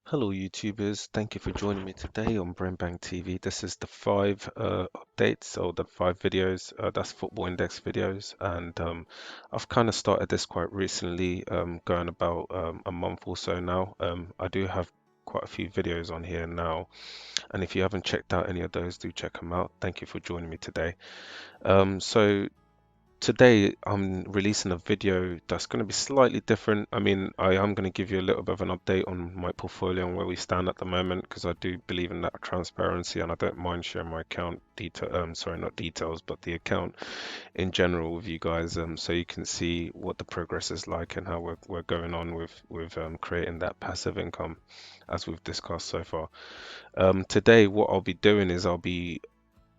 Hello YouTubers, thank you for joining me today on Brainbang TV. This is the five updates or the five videos, that's Football Index videos, and I've kind of started this quite recently, going about a month or so now. I do have quite a few videos on here now, and if you haven't checked out any of those, do check them out. Thank you for joining me today. So today I'm releasing a video that's going to be slightly different. I mean, I am going to give you a little bit of an update on my portfolio and where we stand at the moment because I do believe in that transparency and I don't mind sharing my account detail, sorry, not details, but the account in general with you guys, so you can see what the progress is like and how we're going on with creating that passive income as we've discussed so far. Today, what I'll be doing is I'll be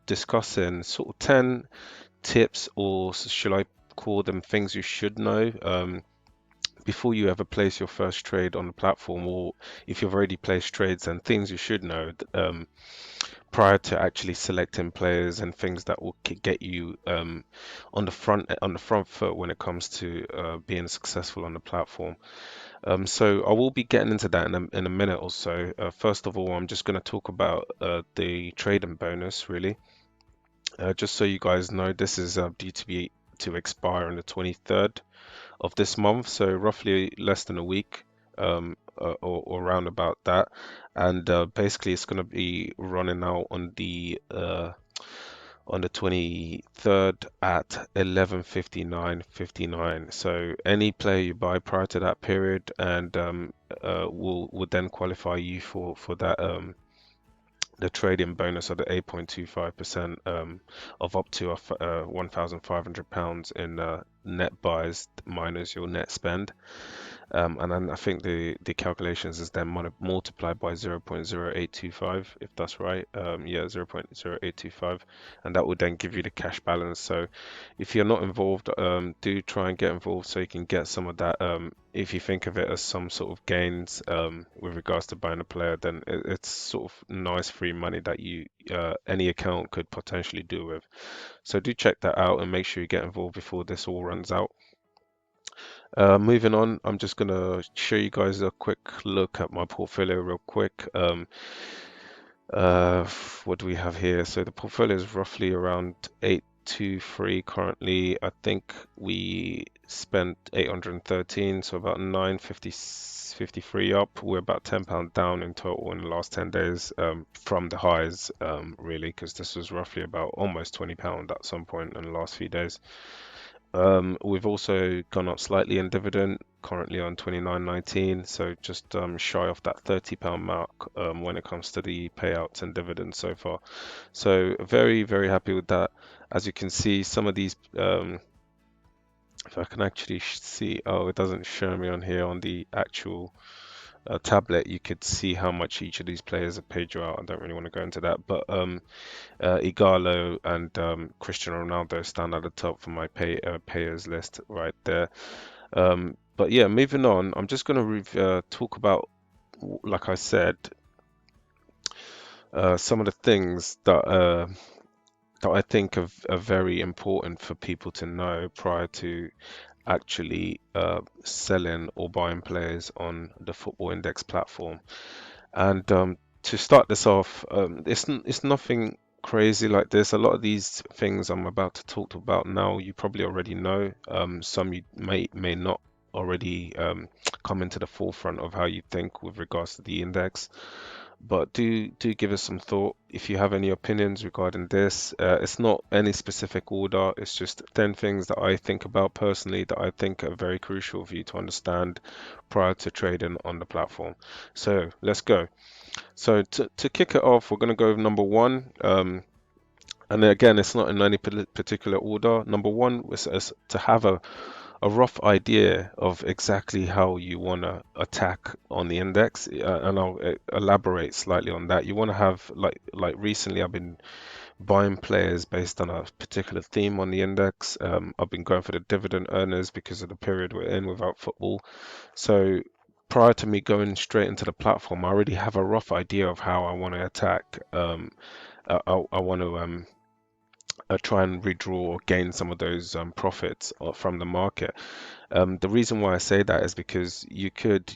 discussing sort of 10 tips, or should I call them things you should know, before you ever place your first trade on the platform, or if you've already placed trades, and things you should know prior to actually selecting players, and things that will get you on the front foot when it comes to being successful on the platform. So I will be getting into that in a minute or so. First of all, I'm just going to talk about the trading bonus, really. Just so you guys know, this is due to expire on the 23rd of this month, so roughly less than a week, or around about that. And basically, it's going to be running out on the 23rd at 11:59:59. So any player you buy prior to that period, and will would then qualify you for that the trading bonus of the 8.25%, of up to £1,500 in net buys minus your net spend. And then I think the calculations is then multiplied by 0.0825, if that's right. Yeah, 0.0825, and that would then give you the cash balance. So if you're not involved, do try and get involved so you can get some of that. If you think of it as some sort of gains, with regards to buying a player, then it's sort of nice free money that you any account could potentially do with. So do check that out and make sure you get involved before this all runs out. Moving on, I'm just gonna show you guys a quick look at my portfolio real quick. Uh, what do we have here? So the portfolio is roughly around 823 currently. I think we spent 813, so about 950 53 up. We're about £10 down in total in the last 10 days, from the highs, really, because this was roughly about almost £20 at some point in the last few days. We've also gone up slightly in dividend, currently on 29.19, so just shy of that £30 mark, when it comes to the payouts and dividends so far. So very, very happy with that. As you can see, some of these, if I can actually see, oh, it doesn't show me on here on the actual tablet. You could see how much each of these players have paid you out. I don't really want to go into that, but Igalo and Cristiano Ronaldo stand at the top for my payers list right there. But yeah, moving on, I'm just going to talk about, like I said, some of the things that I think are very important for people to know prior to actually selling or buying players on the Football Index platform. And to start this off, it's nothing crazy like this. A lot of these things I'm about to talk about now, you probably already know. Some you may not already come into the forefront of how you think with regards to the index. But do give us some thought if you have any opinions regarding this. It's not any specific order. It's just 10 things that I think about personally that I think are very crucial for you to understand prior to trading on the platform. So let's go. So to kick it off, we're going to go with number one. And again, it's not in any particular order. Number one is to have a rough idea of exactly how you want to attack on the index, and I'll elaborate slightly on that. You want to have, like recently, I've been buying players based on a particular theme on the index. I've been going for the dividend earners because of the period we're in without football. So prior to me going straight into the platform, I already have a rough idea of how I want to attack. I want to try and redraw or gain some of those profits from the market. The reason why I say that is because you could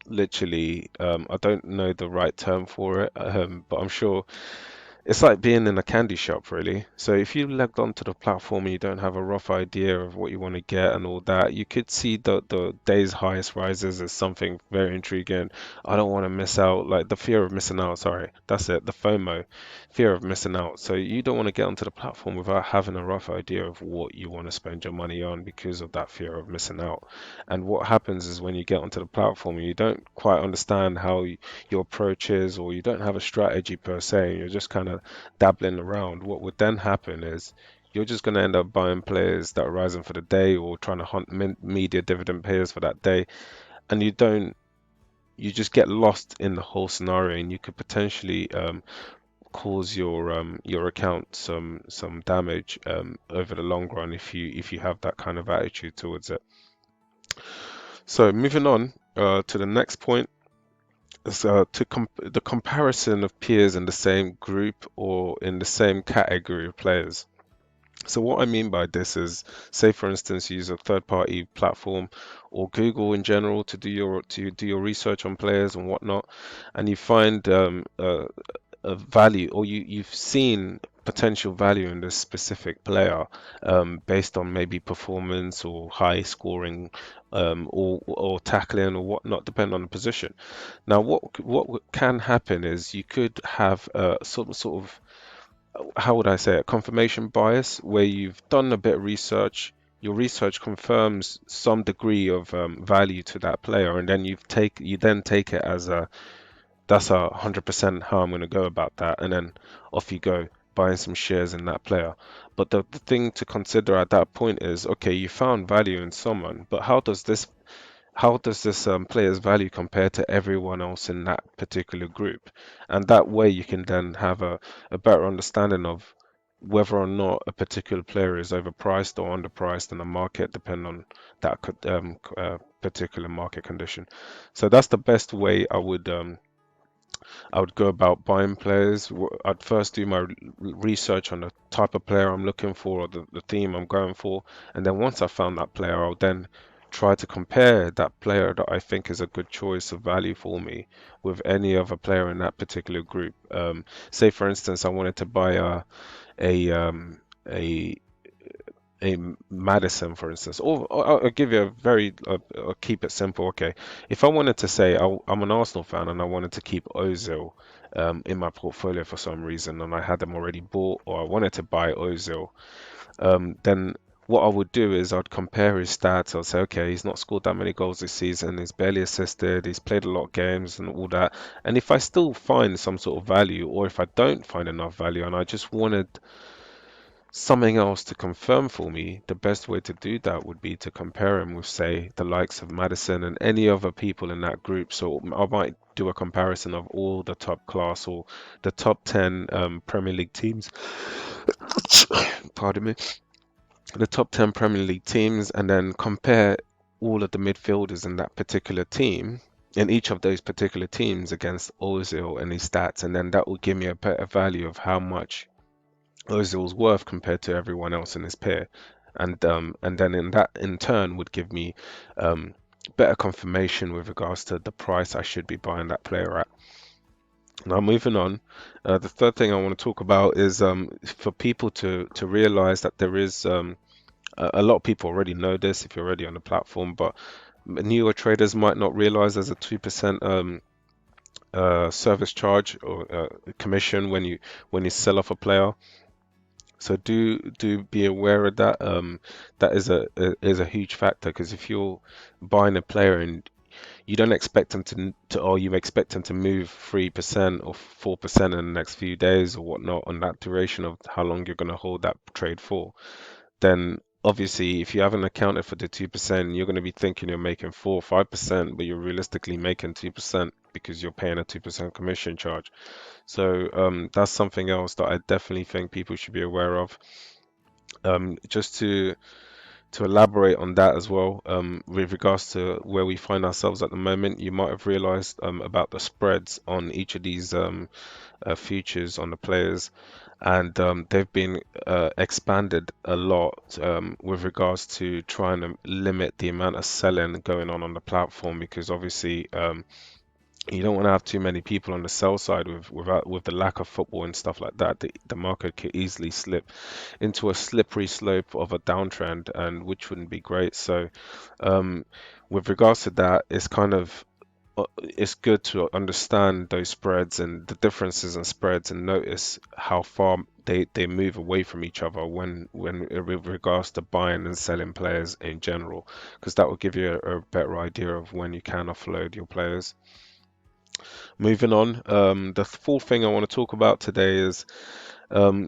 literally, I don't know the right term for it, but I'm sure it's like being in a candy shop, really. So if you logged onto the platform and you don't have a rough idea of what you want to get and all that, you could see the day's highest rises as something very intriguing. I don't want to miss out, like the fear of missing out. Sorry, that's it, the FOMO, fear of missing out. So you don't want to get onto the platform without having a rough idea of what you want to spend your money on because of that fear of missing out. And what happens is when you get onto the platform and you don't quite understand how your approach is, or you don't have a strategy per se, you're just kind of dabbling around, what would then happen is you're just going to end up buying players that are rising for the day or trying to hunt media dividend payers for that day, and you just get lost in the whole scenario, and you could potentially cause your account some damage over the long run if you have that kind of attitude towards it. So moving on to the next point. So the comparison of peers in the same group or in the same category of players. So what I mean by this is, say for instance, you use a third-party platform or Google in general to do your research on players and whatnot, and you find a value, or you've seen potential value in this specific player based on maybe performance or high scoring or tackling or whatnot, depending on the position. Now, what can happen is you could have sort of, how would I say it, confirmation bias, where you've done a bit of research, your research confirms some degree of value to that player, and then you then take it as a that's 100% how I'm going to go about that, and then off you go buying some shares in that player. But the thing to consider at that point is, okay, you found value in someone, but how does this player's value compare to everyone else in that particular group? And that way you can then have a better understanding of whether or not a particular player is overpriced or underpriced in the market, depending on that particular market condition. So that's the best way I would go about buying players. I'd first do my research on the type of player I'm looking for, or the theme I'm going for, and then once I found that player, I'll then try to compare that player that I think is a good choice of value for me with any other player in that particular group. Say, for instance, I wanted to buy a um, a a Madison, for instance, or I'll give you a very, I'll keep it simple. Okay, if I wanted to say I'm an Arsenal fan and I wanted to keep Ozil in my portfolio for some reason, and I had them already bought, or I wanted to buy Ozil, then what I would do is I'd compare his stats. I'll say, okay, he's not scored that many goals this season. He's barely assisted. He's played a lot of games and all that. And if I still find some sort of value, or if I don't find enough value, and I just wanted something else to confirm for me, the best way to do that would be to compare him with, say, the likes of Madison and any other people in that group. So I might do a comparison of all the top class or the top 10 Premier League teams, pardon me, the top 10 Premier League teams, and then compare all of the midfielders in that particular team. In each of those particular teams against Ozil and his stats, and then that will give me a better value of how much Ozil's worth compared to everyone else in his peer, and then in that in turn would give me um, better confirmation with regards to the price I should be buying that player at. Now moving on, the third thing I want to talk about is for people to realize that there is a lot of people already know this if you're already on the platform, but newer traders might not realize there's a 2% service charge or commission when you sell off a player. So do be aware of that. That is a huge factor, because if you're buying a player and you don't expect them to or you expect them to move 3% or 4% in the next few days or whatnot on that duration of how long you're going to hold that trade for, then obviously if you haven't accounted for the 2%, you're going to be thinking you're making 4 or 5%, but you're realistically making 2% because you're paying a 2% commission charge. So that's something else that I definitely think people should be aware of. Just to to elaborate on that as well, with regards to where we find ourselves at the moment, you might have realized about the spreads on each of these futures on the players, and they've been expanded a lot with regards to trying to limit the amount of selling going on the platform, because obviously you don't want to have too many people on the sell side with the lack of football and stuff like that. The market could easily slip into a slippery slope of a downtrend, and which wouldn't be great. So um, with regards to that, it's good to understand those spreads and the differences in spreads, and notice how far they move away from each other when with regards to buying and selling players in general, because that will give you a better idea of when you can offload your players. Moving on, the fourth thing I want to talk about today is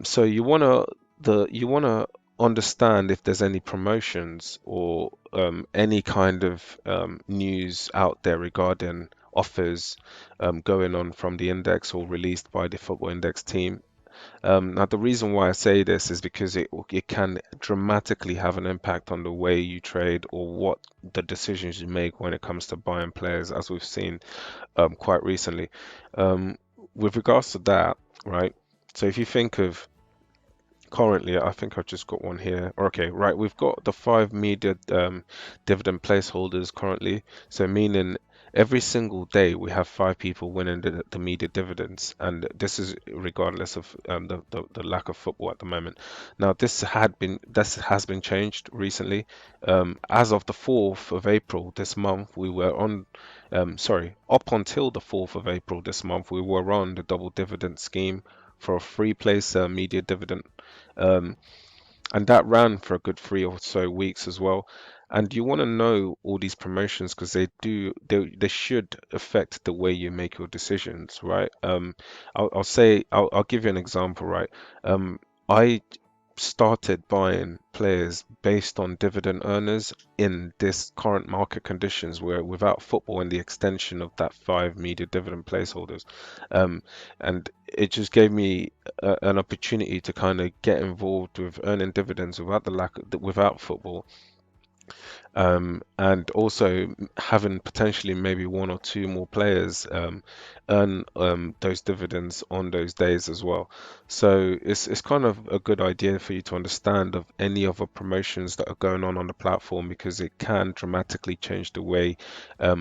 so you wanna understand if there's any promotions or any kind of news out there regarding offers going on from the index or released by the football index team. Now, the reason why I say this is because it can dramatically have an impact on the way you trade or what the decisions you make when it comes to buying players, as we've seen quite recently. Um, with regards to that, right? So if you think of currently, I think I've just got one here. Okay, right, we've got the five media dividend placeholders currently. So meaning every single day we have five people winning the media dividends, and this is regardless of the lack of football at the moment. Now, this has been changed recently. As of the 4th of April this month, we were on. Sorry, up until the 4th of April this month, we were on the double dividend scheme for a free place media dividend, um, and that ran for a good 3 or so weeks as well. And you want to know all these promotions because they should affect the way you make your decisions, right? I'll give you an example, right? I started buying players based on dividend earners in this current market conditions where without football and the extension of that five media dividend placeholders, um, and it just gave me an opportunity to kind of get involved with earning dividends without football, and also having potentially maybe one or two more players earn those dividends on those days as well. So it's kind of a good idea for you to understand of any other promotions that are going on the platform, because it can dramatically change the way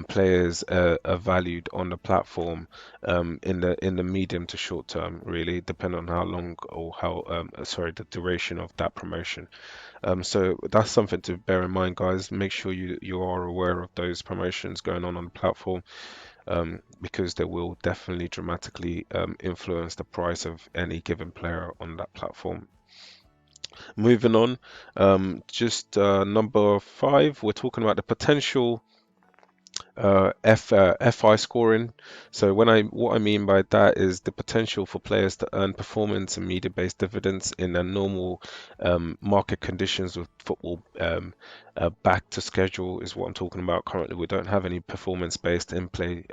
players are valued on the platform in the medium to short term, really, depending on how long or how sorry, the duration of that promotion. So that's something to bear in mind, guys. Make sure you are aware of those promotions going on the platform, because they will definitely dramatically influence the price of any given player on that platform. Moving on, just number five, we're talking about the potential FI scoring. So what I mean by that is the potential for players to earn performance and media-based dividends in a normal market conditions with football back to schedule is what I'm talking about currently. We don't have any performance-based in-play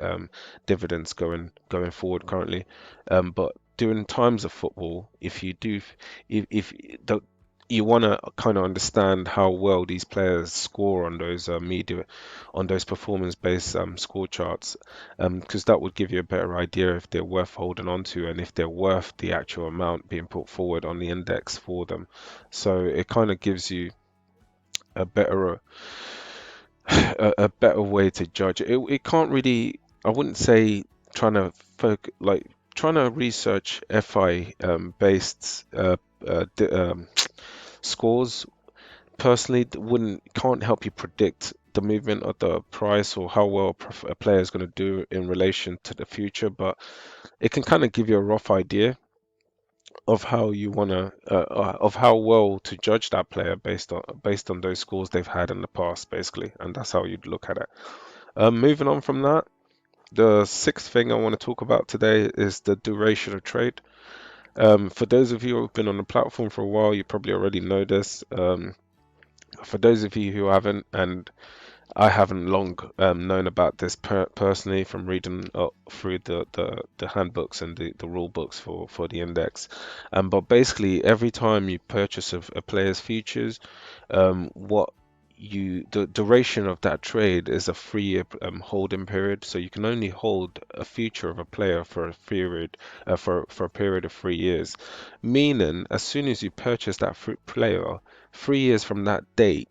dividends going forward currently, but during times of football, if you do, if the you want to kind of understand how well these players score on those on those performance-based score charts, because that would give you a better idea if they're worth holding on to and if they're worth the actual amount being put forward on the index for them. So it kind of gives you a better a better way to judge it. It can't really, I wouldn't say trying to trying to research FI based scores personally wouldn't can't help you predict the movement of the price or how well a player is going to do in relation to the future, but it can kind of give you a rough idea of how you want to of how well to judge that player based on those scores they've had in the past, basically, and that's how you'd look at it. Moving on from that, the sixth thing I want to talk about today is the duration of trade. For those of you who've been on the platform for a while, you probably already know this. For those of you who haven't, and I haven't long known about this personally from reading through the handbooks and the rule books for the index. But basically, every time you purchase a player's futures, what the duration of that trade is a 3 year holding period, so you can only hold a future of a player for a period for a period of 3 years. Meaning, as soon as you purchase that player, 3 years from that date,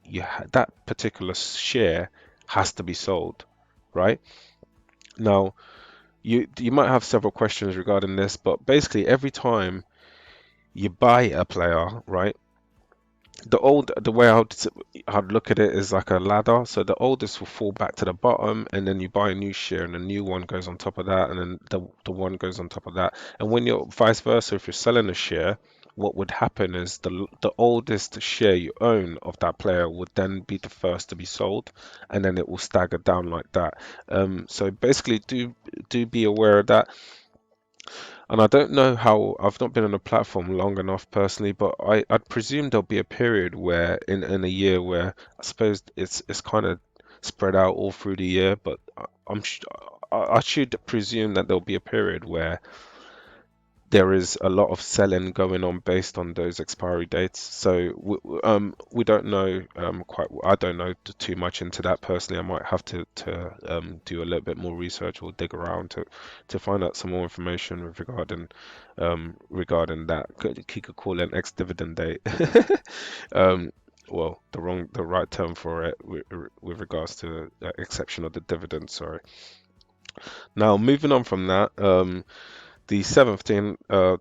that particular share has to be sold, right? Now, you might have several questions regarding this, but basically every time you buy a player, right? The way I'd look at it is like a ladder. So the oldest will fall back to the bottom, and then you buy a new share, and a new one goes on top of that, and then the one goes on top of that. And when you're vice versa, if you're selling a share, what would happen is the oldest share you own of that player would then be the first to be sold, and then it will stagger down like that. So basically, do be aware of that. And I don't know how, I've not been on a platform long enough personally, but I'd presume there'll be a period where in a year where I suppose it's kind of spread out all through the year, but I should presume that there'll be a period where there is a lot of selling going on based on those expiry dates. So we don't know quite. I don't know too much into that personally. I might have to do a little bit more research or dig around to find out some more information regarding that. You could call it an ex-dividend date. um, well, the right term for it with regards to the exception of the dividend. Sorry. Now moving on from that. The seventh thing uh,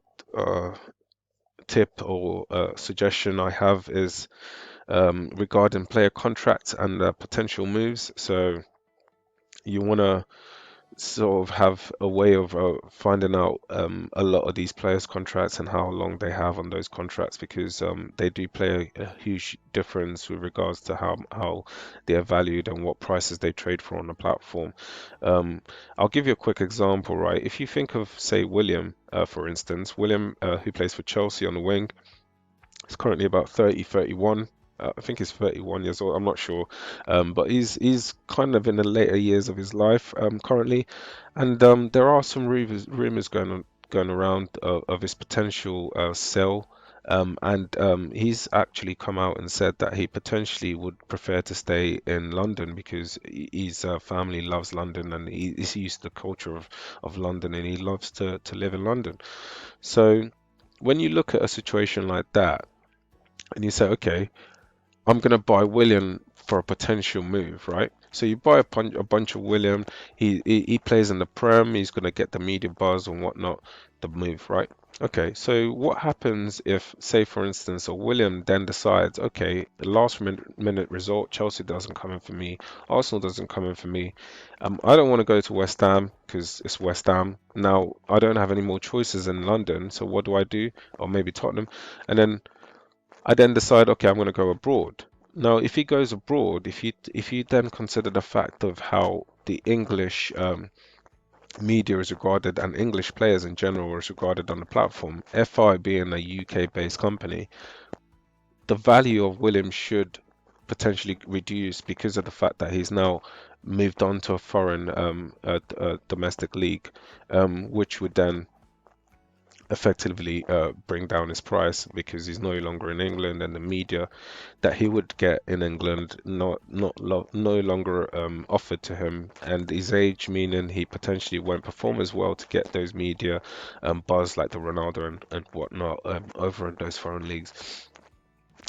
tip or suggestion I have is regarding player contracts and potential moves. So you want to sort of have a way of finding out a lot of these players' contracts and how long they have on those contracts, because they do play a huge difference with regards to how they are valued and what prices they trade for on the platform. I'll give you a quick example, right? If you think of, say, William, for instance, William, who plays for Chelsea on the wing, is currently about 30, 31. I think he's 31 years old. I'm not sure, but he's kind of in the later years of his life currently, and there are some rumors going around of his potential sale. And he's actually come out and said that he potentially would prefer to stay in London because his family loves London, and he's used to the culture of London, and he loves to live in London. So when you look at a situation like that and you say, okay, I'm going to buy William for a potential move, right? So you buy a bunch of William. He plays in the Prem. He's going to get the media buzz and whatnot. The move, right? Okay. So what happens if, say, for instance, a William then decides, okay, the last minute result, Chelsea doesn't come in for me, Arsenal doesn't come in for me. I don't want to go to West Ham because it's West Ham. Now I don't have any more choices in London. So what do I do? Or maybe Tottenham, and then I then decide, okay, I'm going to go abroad. Now, if he goes abroad, if you then consider the fact of how the English media is regarded and English players in general is regarded on the platform, FI being a UK-based company, the value of Williams should potentially reduce because of the fact that he's now moved on to a foreign domestic league, which would then effectively bring down his price because he's no longer in England, and the media that he would get in England no longer offered to him, and his age, meaning he potentially won't perform as well to get those media buzz like the Ronaldo and whatnot over in those foreign leagues.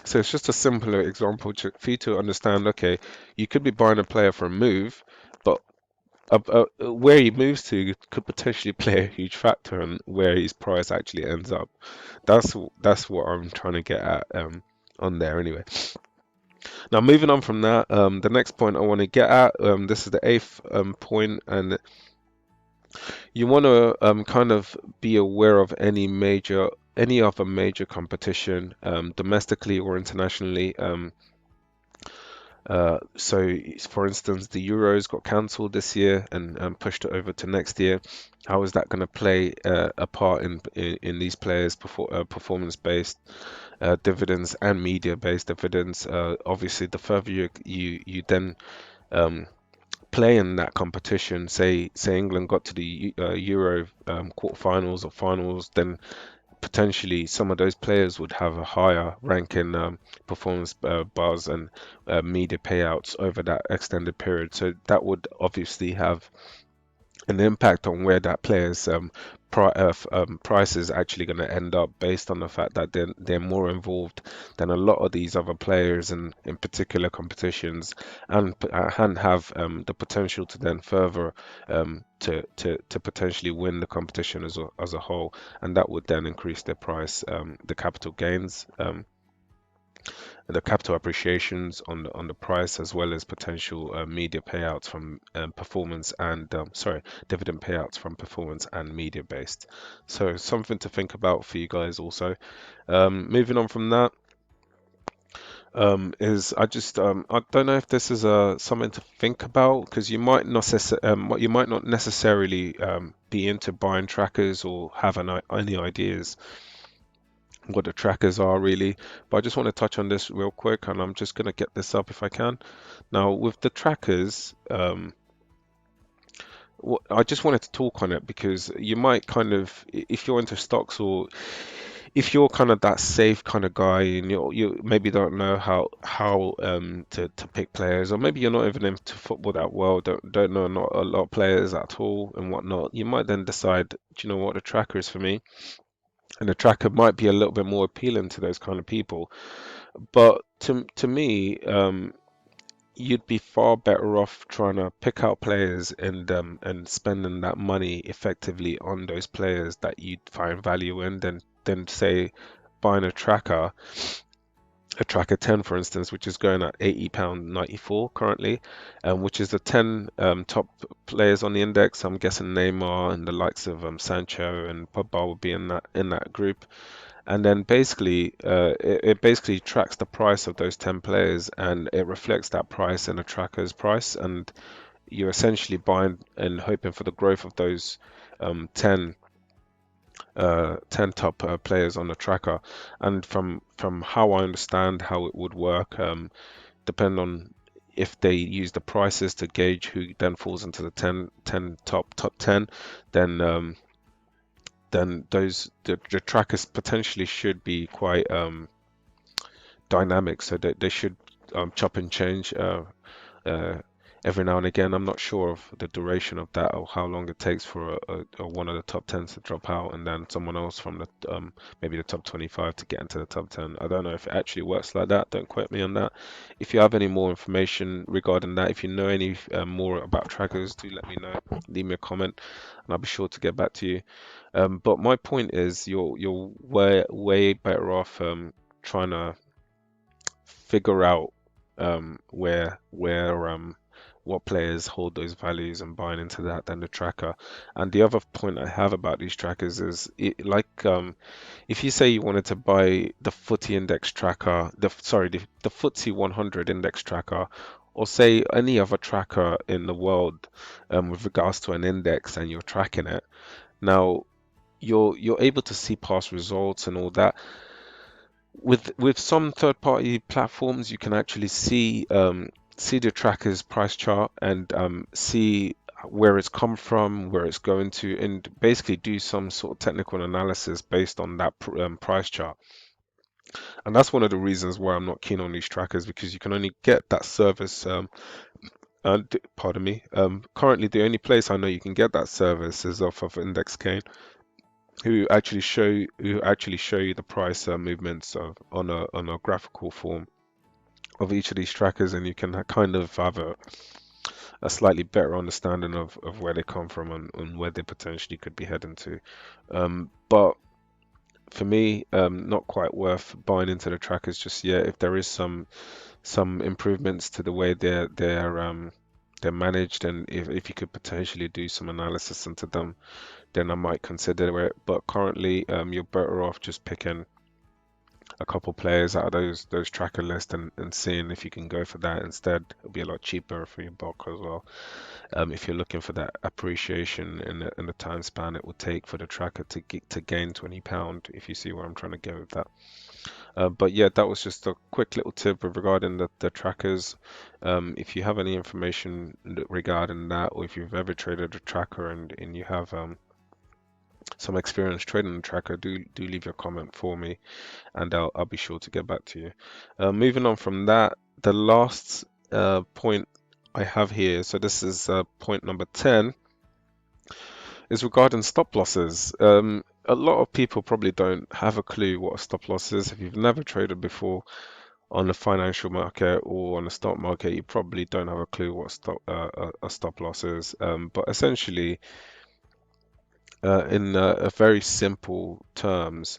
So it's just a simpler example for you to understand. Okay, you could be buying a player for a move, but where he moves to could potentially play a huge factor on where his price actually ends up. That's what I'm trying to get at on there anyway. Now moving on from that, the next point I want to get at, this is the eighth point, and you want to kind of be aware of any other major competition, domestically or internationally. So, for instance, the Euros got cancelled this year and pushed it over to next year. How is that going to play a part in these players' performance-based dividends and media-based dividends? Obviously, the further you then um, play in that competition, say England got to the Euro quarterfinals or finals, then potentially some of those players would have a higher rank in performance bars and media payouts over that extended period. So that would obviously have an impact on where that player's price is actually going to end up, based on the fact that they're more involved than a lot of these other players in particular competitions, and have the potential to then further to potentially win the competition as a whole, and that would then increase their price, the capital gains. The capital appreciations on the price, as well as potential media payouts from performance and sorry, dividend payouts from performance and media based. So something to think about for you guys also. Moving on from that, is I don't know if this is something to think about, because you might not necessarily be into buying trackers or have any ideas what the trackers are really, but I just want to touch on this real quick, and I'm just going to get this up if I can. Now, with the trackers, I just wanted to talk on it because you might kind of, if you're into stocks, or if you're kind of that safe kind of guy, and you maybe don't know how to pick players, or maybe you're not even into football that well, don't know not a lot of players at all and whatnot, you might then decide, do you know what, the tracker is for me. And the tracker might be a little bit more appealing to those kind of people. But to me, you'd be far better off trying to pick out players and spending that money effectively on those players that you'd find value in, than say buying a tracker 10 for instance, which is going at £80.94 currently, which is the 10 top players on the index. I'm guessing Neymar and the likes of Sancho and Pogba will be in that group. And then basically, it basically tracks the price of those 10 players, and it reflects that price in a tracker's price. And you're essentially buying and hoping for the growth of those 10 top players on the tracker. And from how I understand how it would work, depend on if they use the prices to gauge who then falls into the 10 top 10, then the trackers potentially should be quite dynamic, so that they should chop and change uh, every now and again. I'm not sure of the duration of that, or how long it takes for one of the top 10s to drop out, and then someone else from the maybe the top 25 to get into the top 10. I don't know if it actually works like that. Don't quote me on that. If you have any more information regarding that, if you know any more about trackers, do let me know. Leave me a comment, and I'll be sure to get back to you. But my point is, you're way better off trying to figure out where what players hold those values and buying into that than the tracker. And the other point I have about these trackers is, if you say you wanted to buy the FTSE index tracker, the FTSE 100 index tracker, or say any other tracker in the world, with regards to an index, and you're tracking it. Now, you're able to see past results and all that. With some third-party platforms, you can actually see the tracker's price chart, and see where it's come from, where it's going to, and basically do some sort of technical analysis based on that price chart. And that's one of the reasons why I'm not keen on these trackers, because you can only get that service. Pardon me. Currently, the only place I know you can get that service is off of Index Gain, who actually show you the price movements on a graphical form of each of these trackers, and you can kind of have a slightly better understanding of where they come from, and where they potentially could be heading to. But for me, not quite worth buying into the trackers just yet. If there is some improvements to the way they're managed, and if you could potentially do some analysis into them, then I might consider it. But currently, you're better off just picking a couple players out of those tracker lists, and seeing if you can go for that instead. It'll be a lot cheaper for your bulk as well. If you're looking for that appreciation in the time span it would take for the tracker to gain £20, if you see where I'm trying to go with that. But yeah, that was just a quick little tip regarding the trackers. If you have any information regarding that, or if you've ever traded a tracker, and you have some experience trading the tracker, do leave your comment for me, and I'll be sure to get back to you. Moving on from that, the last point I have here, so this is point number 10, is regarding stop losses. A lot of people probably don't have a clue what a stop loss is. If you've never traded before on the financial market or on the stock market, you probably don't have a clue what a stop loss is. But essentially, in a very simple terms,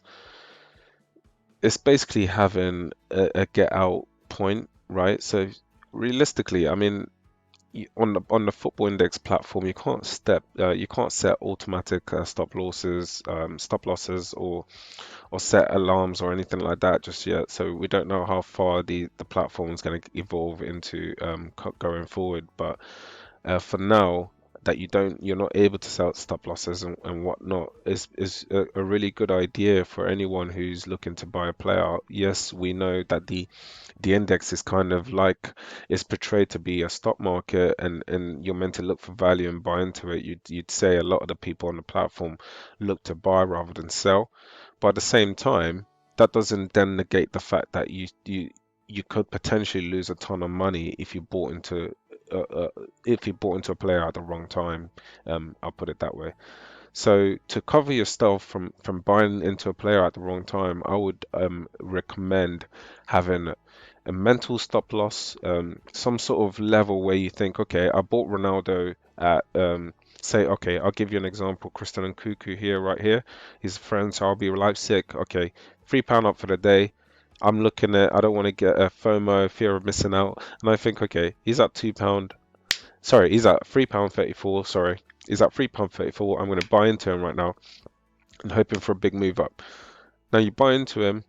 it's basically having a get out point, right? So realistically, I mean, on the football index platform, you can't set automatic stop losses, or set alarms or anything like that just yet. So we don't know how far the platform is going to evolve into going forward. But for now, that you're not able to set stop losses and whatnot is a really good idea for anyone who's looking to buy a player. Yes, we know that the index is kind of like, it's portrayed to be a stock market, and you're meant to look for value and buy into it. You'd say a lot of the people on the platform look to buy rather than sell. But at the same time, that doesn't then negate the fact that you could potentially lose a ton of money uh, uh, if you bought into a player at the wrong time. I'll put it that way. So to cover yourself from buying into a player at the wrong time, I would recommend having a mental stop loss, some sort of level where you think, okay, I bought Ronaldo at say, okay, I'll give you an example. Christian and Cuckoo here, right here. He's a friend, so RB Leipzig. Okay, £3 up for the day. I'm looking at, I don't want to get a FOMO, fear of missing out, and I think, okay, he's at £2. Sorry, he's at £3.34. Sorry, he's at £3.34. I'm going to buy into him right now and hoping for a big move up. Now you buy into him,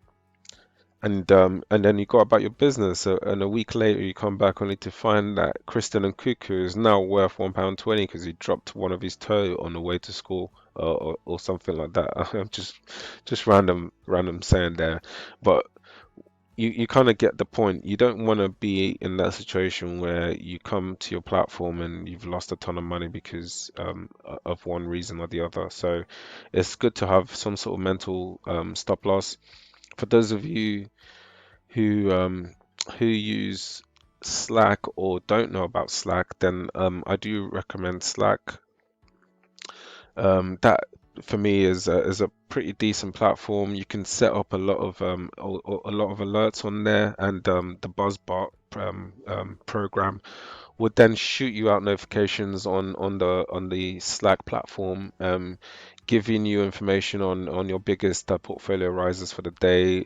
and then you go about your business. And a week later, you come back only to find that Christian and Cuckoo is now worth £1.20 because he dropped one of his toe on the way to school, or something like that. I'm just random saying there, but you kind of get the point. You don't want to be in that situation where you come to your platform and you've lost a ton of money because of one reason or the other. So it's good to have some sort of mental stop loss. For those of you who use Slack or don't know about Slack, then I do recommend Slack. That for me is a pretty decent platform. You can set up a lot of alerts on there, and the Buzzbot program would then shoot you out notifications on the Slack platform, giving you information on your biggest portfolio rises for the day,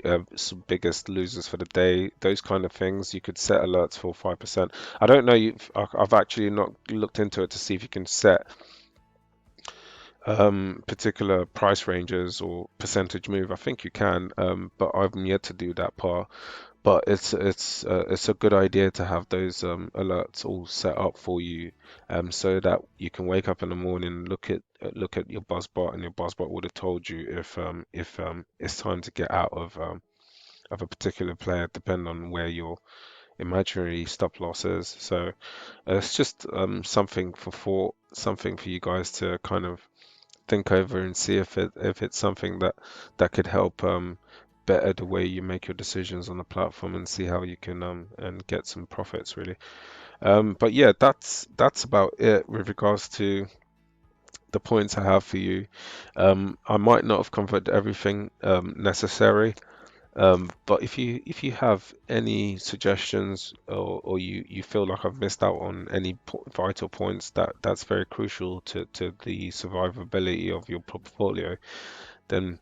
biggest losers for the day, those kind of things. You could set alerts for 5%. I don't know. I've actually not looked into it to see if you can set particular price ranges or percentage move. I think you can, but I've yet to do that part. But it's a good idea to have those alerts all set up for you, so that you can wake up in the morning, look at your Buzzbot, and your Buzzbot would have told you if it's time to get out of a particular player, depending on where your imaginary stop loss is. So it's just something for you guys to kind of think over and see if it's something that could help better the way you make your decisions on the platform, and see how you can and get some profits really. But yeah, that's about it with regards to the points I have for you. I might not have covered everything necessary, but if you have any suggestions, or you feel like I've missed out on any vital points that's very crucial to the survivability of your portfolio, then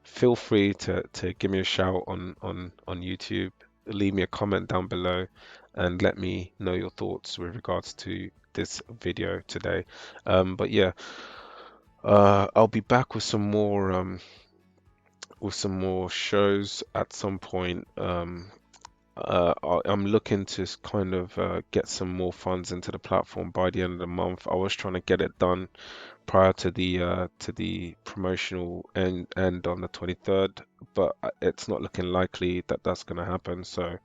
feel free to give me a shout on YouTube, leave me a comment down below, and let me know your thoughts with regards to this video today. But yeah, I'll be back with some more shows at some point. I'm looking to kind of get some more funds into the platform by the end of the month. I was trying to get it done prior to the promotional end on the 23rd, but it's not looking likely that that's going to happen. So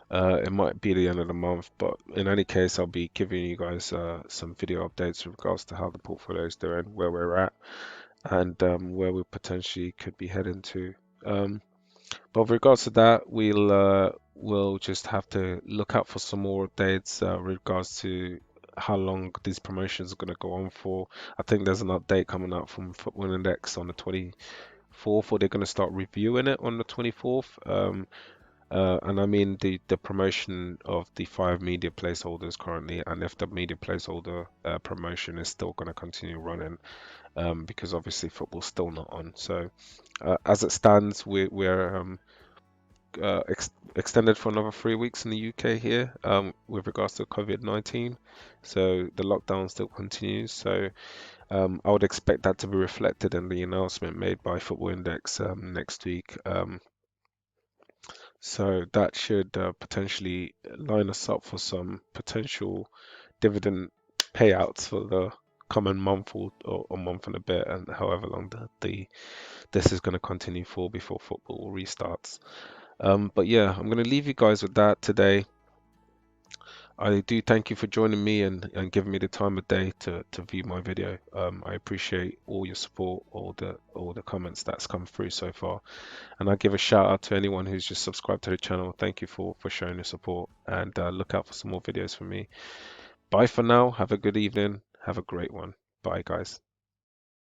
It might be the end of the month, but in any case, I'll be giving you guys some video updates with regards to how the portfolio is doing, where we're at, and where we potentially could be heading to. Um, but with regards to that, we'll just have to look out for some more updates with regards to how long these promotions are going to go on for. I think there's an update coming out from Football Index on the 24th, or they're going to start reviewing it on the 24th. And I mean the promotion of the five media placeholders currently, and if the media placeholder promotion is still going to continue running, because obviously football's still not on. So as it stands, we're extended for another 3 weeks in the UK here, with regards to COVID-19. So the lockdown still continues. So I would expect that to be reflected in the announcement made by Football Index next week. So that should potentially line us up for some potential dividend payouts for the coming month or month and a bit, and however long this is going to continue for before football restarts. But yeah, I'm going to leave you guys with that today. I do thank you for joining me and giving me the time of day to view my video. I appreciate all your support, all the comments that's come through so far. And I give a shout out to anyone who's just subscribed to the channel. Thank you for showing your support, and look out for some more videos from me. Bye for now. Have a good evening. Have a great one. Bye, guys.